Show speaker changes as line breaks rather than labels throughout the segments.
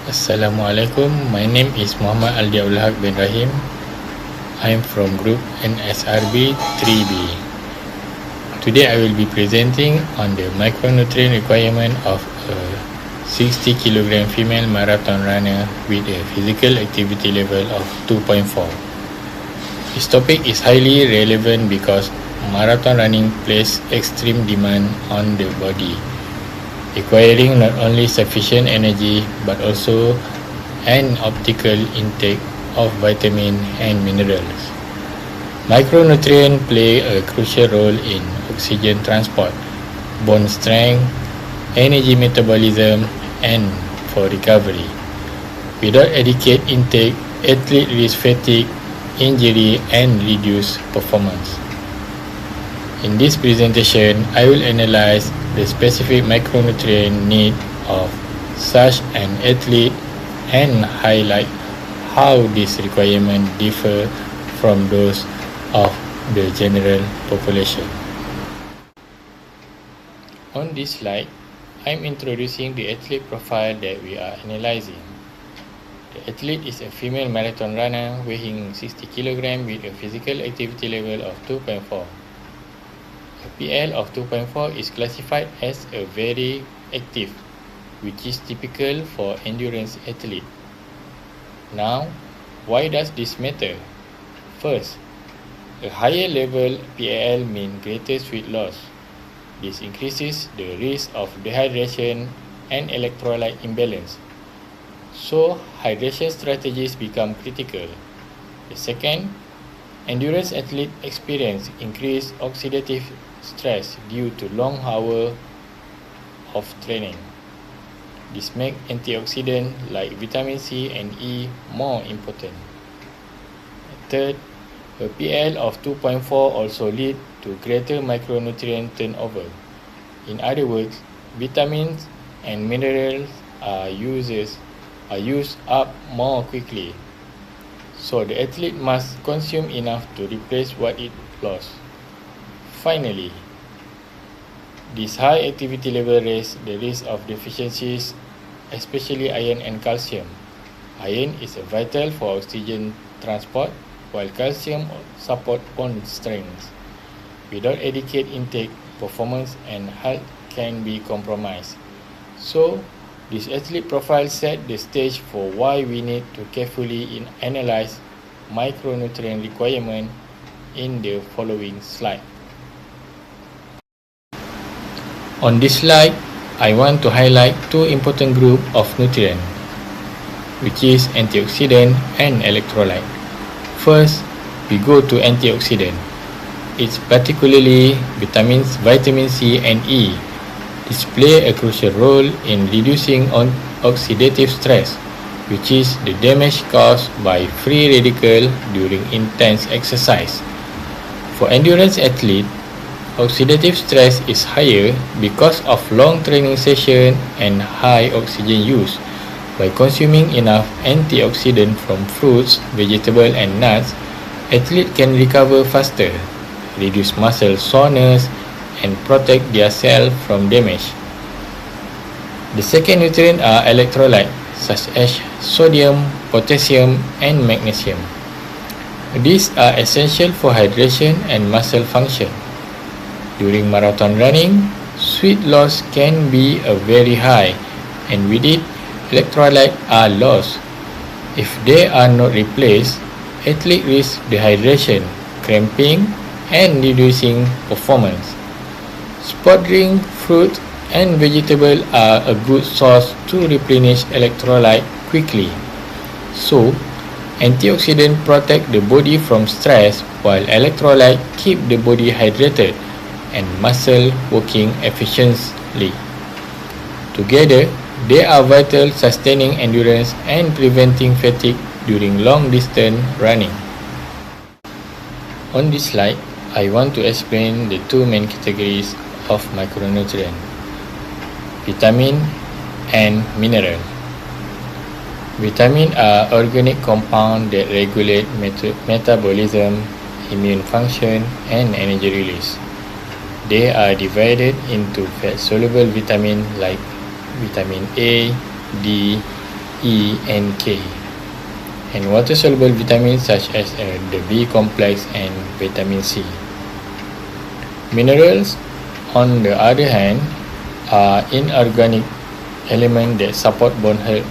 Assalamualaikum. My name is Muhammad Aldi Abdul Haq bin Rahim. I am from Group NSRB 3B. Today I will be presenting on the micronutrient requirement of a 60 kg female marathon runner with a physical activity level of 2.4. This topic is highly relevant because marathon running places extreme demand on the body, requiring not only sufficient energy but also an optimal intake of vitamin and minerals. Micronutrients play a crucial role in oxygen transport, bone strength, energy metabolism, and for recovery. Without adequate intake, athletes risk fatigue, injury, and reduced performance. In this presentation, I will analyze the specific micronutrient need of such an athlete and highlight how these requirements differ from those of the general population. On this slide, I am introducing the athlete profile that we are analyzing. The athlete is a female marathon runner weighing 60 kg with a physical activity level of 2.4. A PL of 2.4 is classified as a very active, which is typical for endurance athlete. Now, why does this matter? First, a higher level PAL means greater sweat loss. This increases the risk of dehydration and electrolyte imbalance. So, hydration strategies become critical. The second, endurance athletes experience increased oxidative stress due to long hours of training. This makes antioxidants like vitamin C and E more important. Third, a PL of 2.4 also leads to greater micronutrient turnover. In other words, vitamins and minerals are used up more quickly. So the athlete must consume enough to replace what it lost. Finally, this high activity level raises the risk of deficiencies, especially iron and calcium. Iron is vital for oxygen transport, while calcium supports bone strength. Without adequate intake, performance and health can be compromised. So, this athlete profile set the stage for why we need to carefully analyze micronutrient requirement in the following slide. On this slide, I want to highlight two important groups of nutrients, which is antioxidant and electrolyte. First, we go to antioxidant. It's particularly vitamins, vitamin C and E. These play a crucial role in reducing oxidative stress, which is the damage caused by free radicals during intense exercise. For endurance athletes, oxidative stress is higher because of long training sessions and high oxygen use. By consuming enough antioxidant from fruits, vegetables and nuts, athletes can recover faster, reduce muscle soreness, and protect their cells from damage. The second nutrient are electrolytes such as sodium, potassium, and magnesium. These are essential for hydration and muscle function. During marathon running, sweat loss can be very high, and with it, electrolytes are lost. If they are not replaced, athletes risk dehydration, cramping, and reducing performance. Sport drink, fruit, and vegetables are a good source to replenish electrolyte quickly. So, antioxidants protect the body from stress while electrolytes keep the body hydrated and muscle working efficiently. Together, they are vital sustaining endurance and preventing fatigue during long-distance running. On this slide, I want to explain the two main categories of micronutrients: vitamin and mineral. Vitamins are organic compounds that regulate metabolism, immune function, and energy release. They are divided into fat-soluble vitamins like vitamin A, D, E, and K, and water-soluble vitamins such as the B complex and vitamin C. Minerals, on the other hand, are inorganic elements that support bone health,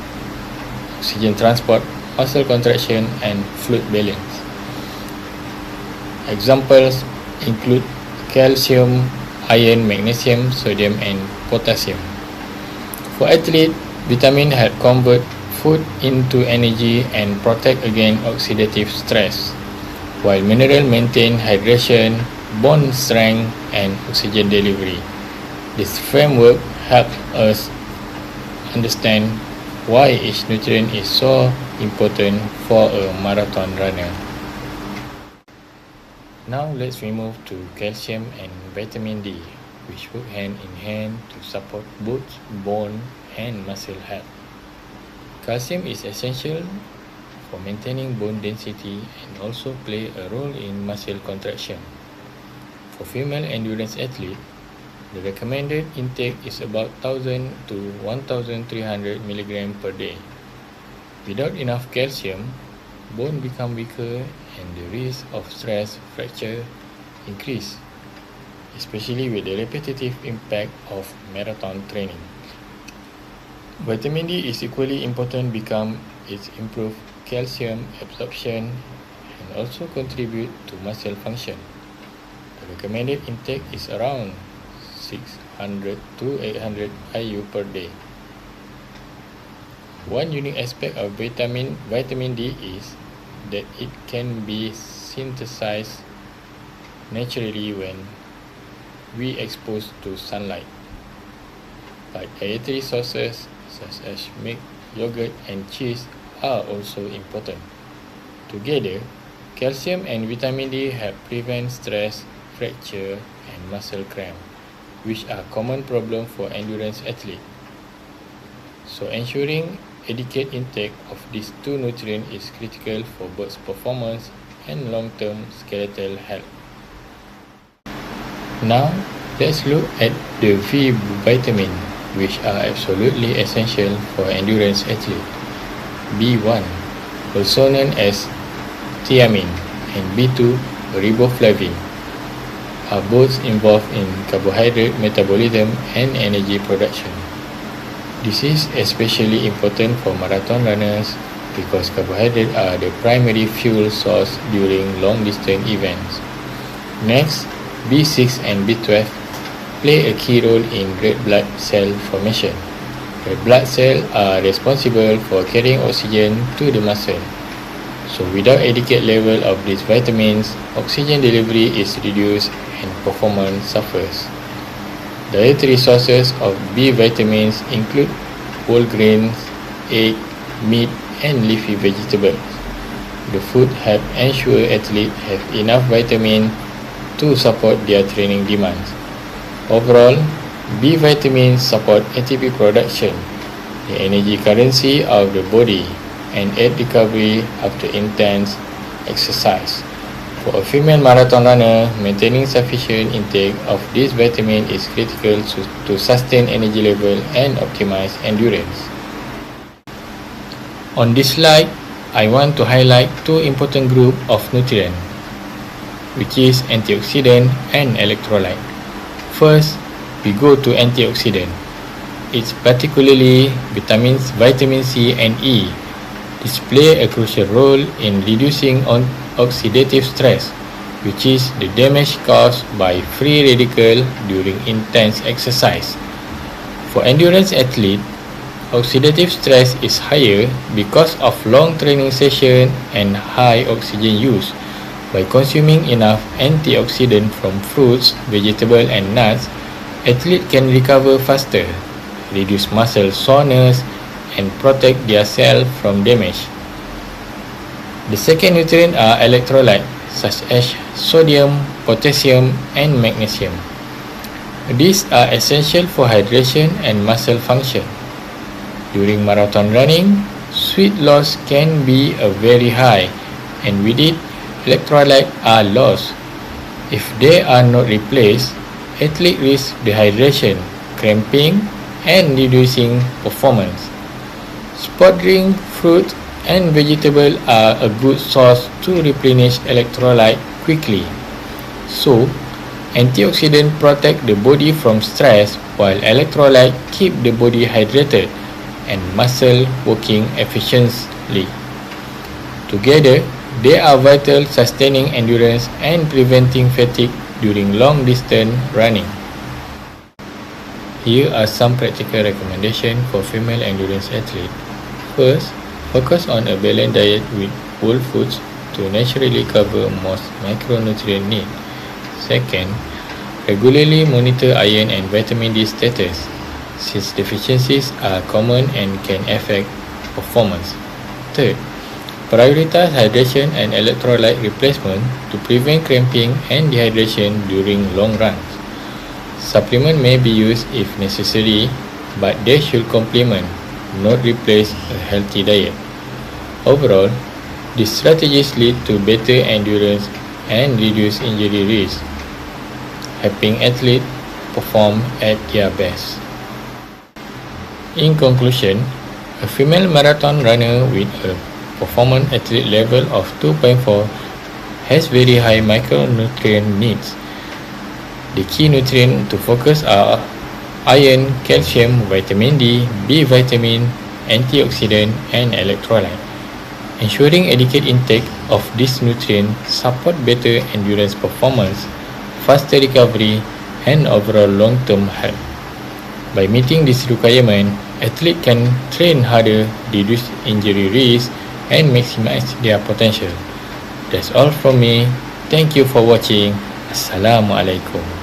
oxygen transport, muscle contraction, and fluid balance. Examples include calcium, iron, magnesium, sodium, and potassium. For athletes, vitamins help convert food into energy and protect against oxidative stress, while minerals maintain hydration, bone strength, and oxygen delivery. This framework helps us understand why each nutrient is so important for a marathon runner. Now let's move to calcium and vitamin D, which work hand in hand to support both bone and muscle health. Calcium is essential for maintaining bone density and also play a role in muscle contraction. For female endurance athletes, the recommended intake is about 1000 to 1300 mg per day. Without enough calcium, bone become weaker and the risk of stress fracture increase, especially with the repetitive impact of marathon training. Vitamin D is equally important because it improves calcium absorption and also contribute to muscle function. The recommended intake is around 600 to 800 IU per day. One unique aspect of vitamin D is that it can be synthesized naturally when we exposed to sunlight. But dietary sources such as milk, yogurt, and cheese are also important. Together, calcium and vitamin D help prevent stress, fracture, and muscle cramp, which are common problems for endurance athletes. So ensuring adequate intake of these two nutrients is critical for both performance and long-term skeletal health. Now, let's look at the V vitamin, which are absolutely essential for endurance athletes. B1, also known as thiamine, and B2, riboflavin, are both involved in carbohydrate metabolism and energy production. This is especially important for marathon runners because carbohydrates are the primary fuel source during long-distance events. Next, B6 and B12 play a key role in red blood cell formation. Red blood cells are responsible for carrying oxygen to the muscle. So without adequate level of these vitamins, oxygen delivery is reduced and performance suffers. Dietary sources of B vitamins include whole grains, egg, meat, and leafy vegetables. The food help ensure athletes have enough vitamin to support their training demands. Overall, B vitamins support ATP production, the energy currency of the body, and aid recovery after intense exercise. For a female marathon runner, maintaining sufficient intake of this vitamin is critical to sustain energy level and optimize endurance. On this slide, I want to highlight two important groups of nutrients, which is antioxidant and electrolyte. First, we go to antioxidant. It's particularly vitamins, vitamin C and E. These play a crucial role in reducing oxidative stress, which is the damage caused by free radicals during intense exercise. For endurance athletes, oxidative stress is higher because of long training sessions and high oxygen use. By consuming enough antioxidant from fruits, vegetables, and nuts, athletes can recover faster, reduce muscle soreness, and protect their cells from damage. The second nutrient are electrolytes such as sodium, potassium, and magnesium. These are essential for hydration and muscle function. During marathon running, sweat loss can be very high, and with it, electrolytes are lost. If they are not replaced, athletes risk dehydration, cramping, and reducing performance. Sport drink, fruit, and vegetable are a good source to replenish electrolyte quickly. So, antioxidants protect the body from stress while electrolyte keep the body hydrated and muscle working efficiently. Together, they are vital sustaining endurance and preventing fatigue during long distance running. Here are some practical recommendations for female endurance athletes. First, focus on a balanced diet with whole foods to naturally cover most micronutrient needs. Second, regularly monitor iron and vitamin D status, since deficiencies are common and can affect performance. Third, prioritize hydration and electrolyte replacement to prevent cramping and dehydration during long runs. Supplement may be used if necessary, but they should complement, not replace a healthy diet. Overall, these strategies lead to better endurance and reduce injury risk, helping athletes perform at their best. In conclusion, a female marathon runner with a performance athlete level of 2.4 has very high micronutrient needs. The key nutrients to focus are iron, calcium, vitamin D, B vitamin, antioxidant, and electrolyte. Ensuring adequate intake of these nutrients support better endurance performance, faster recovery, and overall long-term health. By meeting this requirement, athletes can train harder, reduce injury risk, and maximize their potential. That's all from me. Thank you for watching. Assalamualaikum.